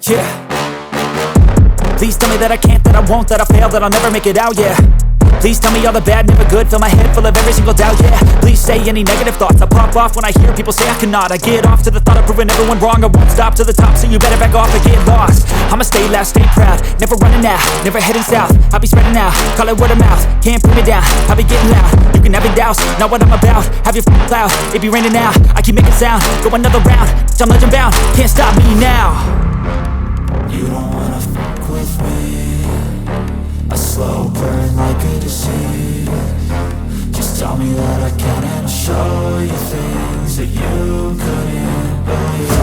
Yeah. Please tell me that I can't, that I won't, that I fail, that I'll never make it out, yeah. Please tell me all the bad, never good, fill my head full of every single doubt, yeah. Please say any negative thoughts, I pop off when I hear people say I cannot. I get off to the thought of proving everyone wrong, I won't stop to the top, so you better back off and get lost. I'ma stay loud, stay proud, never running out, never heading south. I'll be spreading out, call it word of mouth, can't put me down, I'll be getting loud. You can have your doubts, not what I'm about, have your f***ing cloud, it be raining now. I keep making sound, go another round, I'm legend bound, can't stop me now. You don't wanna fuck with me, a slow burn like a disease. Just tell me that I can and I'll show you things that you couldn't believe.